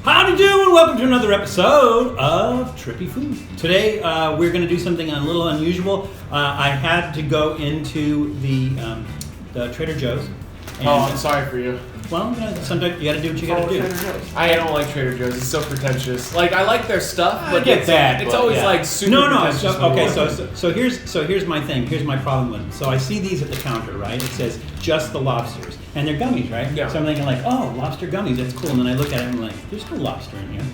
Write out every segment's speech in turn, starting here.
Howdy do, and welcome to another episode of Trippy Food. Today we're going to do something a little unusual. I had to go into the Trader Joe's. And, I'm sorry for you. Well, sometimes you got to do what you got to do. I don't like Trader Joe's. It's so pretentious. Like, I like their stuff, but it's always like super. No. So here's my thing. Here's my problem with them. So I see these at the counter, right? It says just the lobsters, and they're gummies, right? Yeah. So I'm thinking like, oh, lobster gummies, that's cool. And then I look at it and I'm like, there's no lobster in here.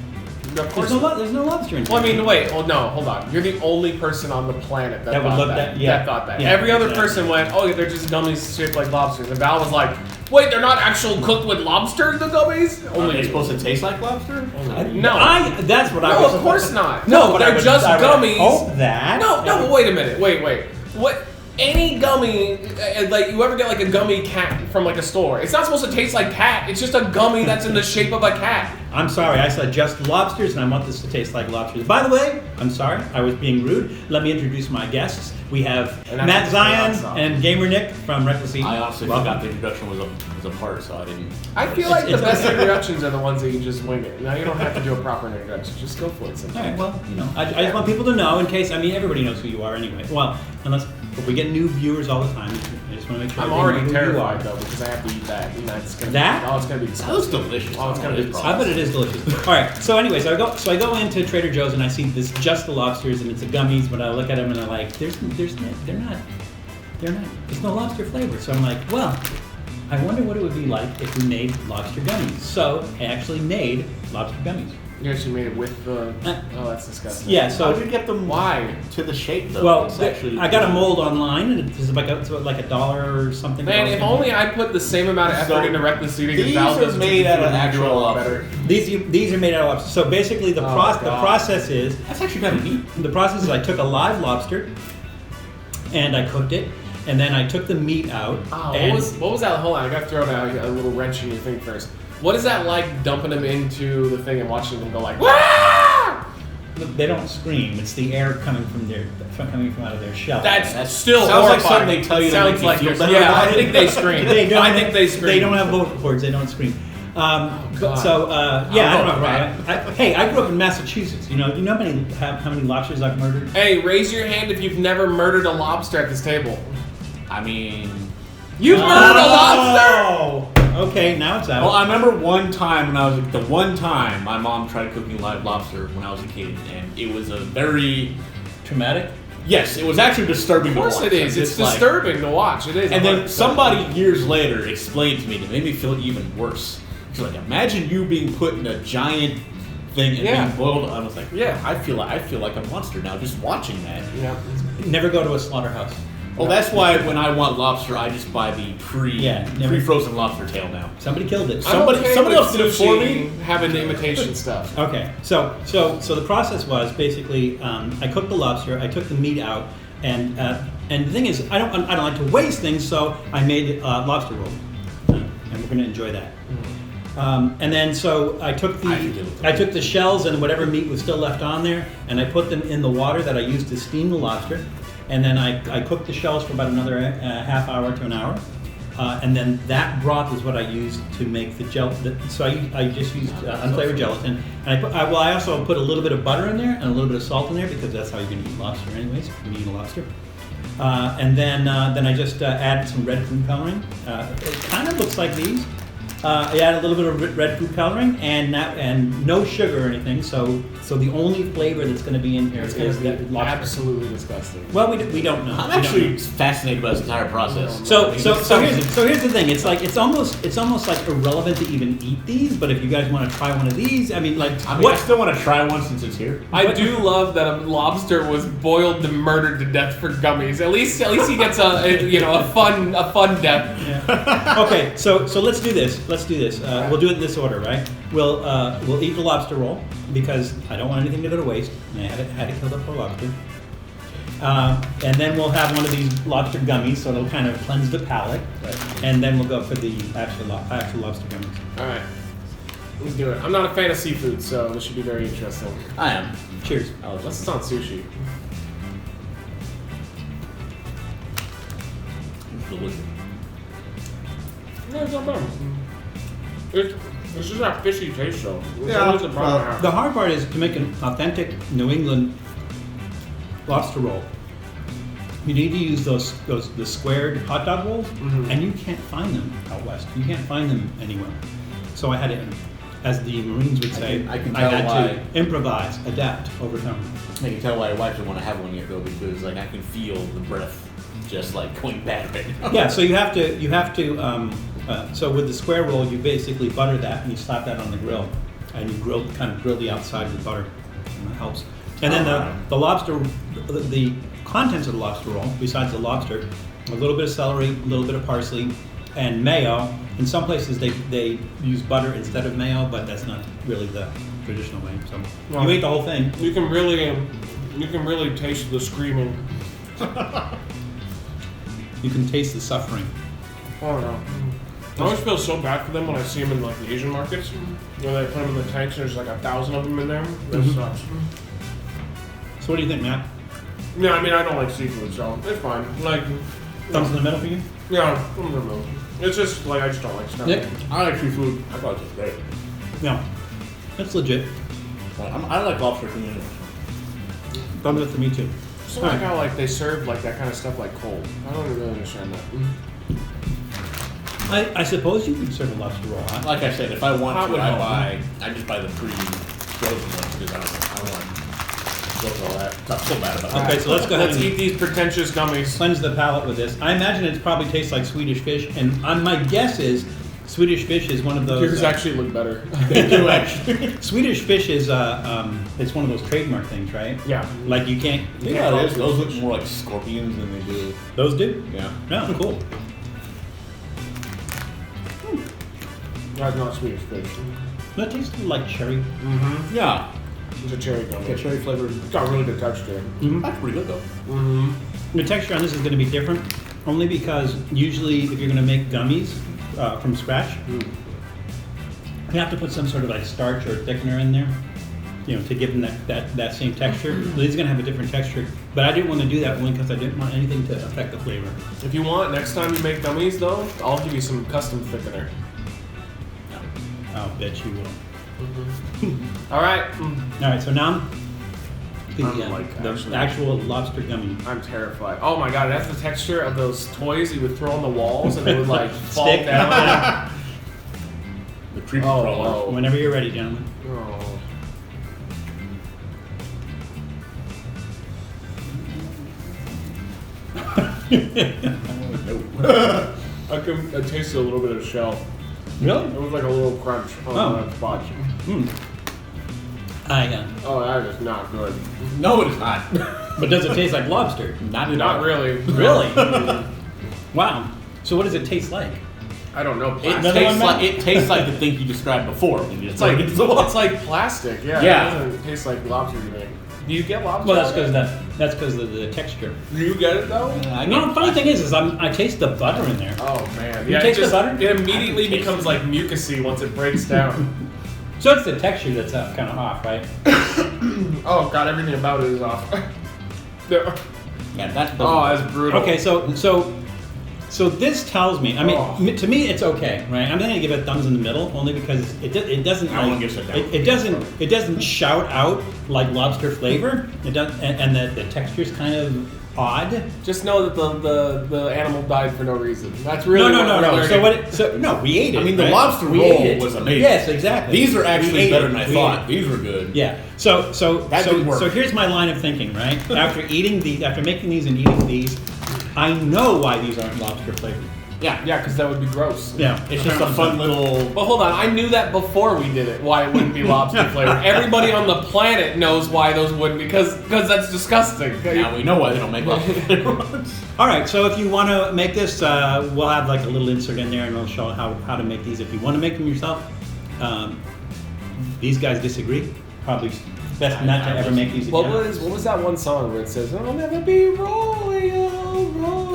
Of course There's no lobster in here. Well, I mean, wait. Oh no, hold on. You're the only person on the planet that thought that. That thought that. Yeah, Every other person went, oh, they're just gummies shaped like lobsters. And Val was like, wait, they're not actual cooked with lobster, the gummies? Are they supposed to taste like lobster? No. That's what I was. No, of course not. No, No, they're just gummies. Oh, that. No, but wait a minute. Wait. What? Any gummy, like you ever get like a gummy cat from like a store? It's not supposed to taste like cat. It's just a gummy that's in the shape of a cat. I'm sorry, I said just lobsters, and I want this to taste like lobsters. By the way, I'm sorry, I was being rude. Let me introduce my guests. We have Matt Zion and Gamer Nick from Reckless Eating. I honestly forgot the introduction was a part, so I didn't. I feel like the best introductions are the ones that you just wing it. Now you don't have to do a proper introduction. Just go for it sometimes. All right, well, I just want people to know in case, everybody knows who you are anyway. Well, if we get new viewers all the time, I just want to make sure. I'm already terrified though because I have to eat that. It's gonna be disgusting. That looks delicious. Oh, it's gonna be. I bet it is delicious. All right. So, anyways, I go into Trader Joe's and I see this just the lobsters and it's a gummies, but I look at them and I'm like, there's no lobster flavor. So I'm like, well, I wonder what it would be like if we made lobster gummies. So I actually made lobster gummies. You actually made it with the. Oh, that's disgusting. Yeah. So how did you get them? Why to the shape though? Well, I got a mold online, and it's like $1 or something. Man, if only I put the same amount of effort into Reckless Eating. These are made out of actual lobster. These are made out of lobster. So basically, the process is. That's actually kind of neat. The process is I took a live lobster, and I cooked it, and then I took the meat out. Oh, what was that? Hold on, I got to throw down a little wrench in your thing first. What is that like dumping them into the thing and watching them go like, Wah! They don't scream. It's the air coming from out of their shell. That's still sounds horrifying. like something they tell you to make you feel better. Yeah, I think they scream. I think they scream. They don't have vocal cords. They don't scream. I don't know. Right? Hey, I grew up in Massachusetts. You know how many lobsters I've murdered? Hey, raise your hand if you've never murdered a lobster at this table. I mean, you've murdered a lobster. Okay, now it's out. Well, I remember one time my mom tried cooking live lobster when I was a kid, and it was a very traumatic. Yes, it was actually disturbing to watch. Of course it is. It's disturbing to watch. It is. And then somebody years later explained to me, and it made me feel even worse. It's like, imagine you being put in a giant thing and being boiled. I was like, I feel like a monster now just watching that. Yeah. Never go to a slaughterhouse. Well, that's why when I want lobster, I just buy the pre-frozen lobster tail now. Somebody killed it. Somebody else did it for me. Having the imitation stuff. Okay, so the process was basically I cooked the lobster, I took the meat out, and the thing is I don't like to waste things, so I made lobster roll, and we're going to enjoy that. And then so I took the shells and whatever meat was still left on there, and I put them in the water that I used to steam the lobster. And then I cooked the shells for about another half hour to an hour. And then that broth is what I used to make the gelatin. So I just used unflavored gelatin. And I also put a little bit of butter in there and a little bit of salt in there because that's how you're going to eat lobster anyways, when you eat a lobster. And then I just added some red food coloring. It kind of looks like these. I added a little bit of red food coloring and no sugar or anything. So the only flavor that's going to be in here is that lobster. Absolutely disgusting. Well, we don't know. I'm actually fascinated by this entire process. So here's the thing. It's almost like irrelevant to even eat these. But if you guys want to try one of these, I still want to try one since it's here. I do love that a lobster was boiled and murdered to death for gummies. At least he gets a fun death. Yeah. Okay, so let's do this. We'll do it in this order, right? We'll eat the lobster roll because I don't want anything to go to waste. And I had to kill the poor lobster. And then we'll have one of these lobster gummies, so it'll kind of cleanse the palate. Right. And then we'll go for the actual lobster gummies. All right, let's do it. I'm not a fan of seafood, so this should be very interesting. I am. Cheers. Unless it's on sushi. It's delicious. No, it's not bad. It's just that fishy taste, though. It's Yeah, always the problem I have. The hard part is to make an authentic New England lobster roll. You need to use the squared hot dog rolls, and you can't find them out west. You can't find them anywhere. So I had to, as the Marines would say, I can I tell had why. to improvise, adapt over time. I can tell why your wife didn't want to have one yet though, because like I can feel the breath just like going bad right now. Yeah, so you have to. So with the square roll, you basically butter that and you slap that on the grill, and you kind of grill the outside with butter, and that helps. And then the lobster, the contents of the lobster roll, besides the lobster, a little bit of celery, a little bit of parsley, and mayo. In some places they use butter instead of mayo, but that's not really the traditional way. So you ate the whole thing. You can really taste the screaming. You can taste the suffering. I don't know. I always feel so bad for them when I see them in like the Asian markets, where they put them in the tanks and there's like 1,000 of them in there. That sucks. So what do you think, Matt? Yeah, I mean I don't like seafood, so it's fine. Like, Thumbs in the middle for you? yeah, I don't know. It's just like I just don't like stuff. Nick? I like seafood. I thought it was great. Yeah, that's legit. I like lobster too. Thumbs up for me too. I just don't like how like they serve like that kind of stuff like cold. I don't really understand that. I suppose you could serve a lobster roll hot. Like I said, if I want Hot to, would help. I just buy the pre-frozen ones because I don't want to go through all that. I'm so bad about that. Okay, so let's go ahead Let's and eat these pretentious gummies. cleanse the palate with this. I imagine it probably tastes like Swedish fish, and my guess is Swedish fish is one of those. Yours actually look better. They do actually. Swedish fish is it's one of those trademark things, right? Yeah. Like you can't. Yeah, it is. Those look more like scorpions than they do. Those do? Yeah. Yeah, cool. That's not Swedish fish. That tastes like cherry. Mm-hmm. Yeah. It's a cherry gummy. Yeah, cherry flavored. It's got really good texture. That's pretty good though. Mm-hmm. The texture on this is going to be different, only because usually if you're going to make gummies from scratch, you have to put some sort of like starch or thickener in there, to give them that same texture. So these are going to have a different texture, but I didn't want to do that only because I didn't want anything to affect the flavor. If you want, next time you make gummies though, I'll give you some custom thickener. I'll bet you will. All right. All right, so now the actually- actual lobster gummy. I'm terrified. Oh my god, that's the texture of those toys you would throw on the walls and they would like fall Stick. down. The creepy Oh, crawler. oh. Whenever you're ready, gentlemen. Oh. I tasted a little bit of shell. Really? It was like a little crunch on that spot. Oh, that is not good. No, it is not. But does it taste like lobster? Not at Not all. really. Really? Wow. So what does it taste like? I don't know. It Plastic. tastes like the thing you described before when you just It's like plastic. Yeah. Yeah. It doesn't taste like lobster to me. Do you get lobster? Well, that's because of the texture. Do you get it though? No, the funny thing is I taste the butter in there. Oh man. You Yeah. taste It the butter? It immediately becomes like mucusy once it breaks down. So it's the texture that's kind of off, right? Oh god, everything about it is off. Yeah, that's. Oh, that's brutal. Okay, so this tells me. I mean, Oh. to me, it's okay, right? I'm gonna give it thumbs in the middle only because it doesn't I won't like, give it down. it doesn't shout out like lobster flavor. It does, and the texture's kind of odd. Just know that the animal died for no reason. That's really No. We ate it. I mean, the right? lobster We roll ate it. was amazing. Yes, exactly. These are We actually ate better it. than I We thought. ate it. These were good. Yeah. So That didn't work. so here's my line of thinking, right? After making these and eating these, I know why these aren't lobster flavored. Yeah. Yeah, because that would be gross. Yeah. It's just a fun little. But hold on, I knew that before we did it, why it wouldn't be lobster flavored. Everybody on the planet knows why those wouldn't, because that's disgusting. Now we know why they don't make lobster flavored ones. All right, so if you want to make this, we'll have like a little insert in there, and we'll show how to make these. If you want to make them yourself, these guys disagree. Probably best not to ever make these again. What was that one song where it says, "I'll never be royal"?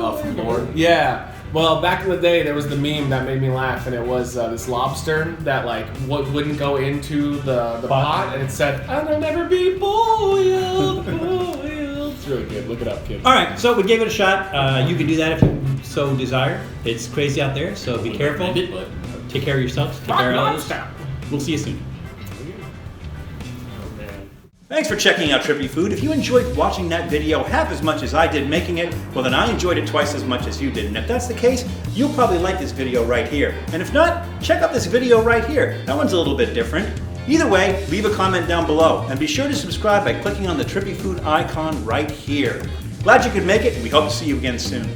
Oh, from Lord? Yeah. Well, back in the day, there was the meme that made me laugh, and it was this lobster that like wouldn't go into the pot, and it said, "I'll never be boiled." It's really good. Look it up, kids. All right, so we gave it a shot. You can do that if you so desire. It's crazy out there, so be careful. But Take care of yourselves. Take care of others. We'll see you soon. Oh man. Thanks for checking out Trippy Food. If you enjoyed watching that video half as much as I did making it, well then I enjoyed it twice as much as you did. And if that's the case, you'll probably like this video right here. And if not, check out this video right here. That one's a little bit different. Either way, leave a comment down below. And be sure to subscribe by clicking on the Trippy Food icon right here. Glad you could make it, and we hope to see you again soon.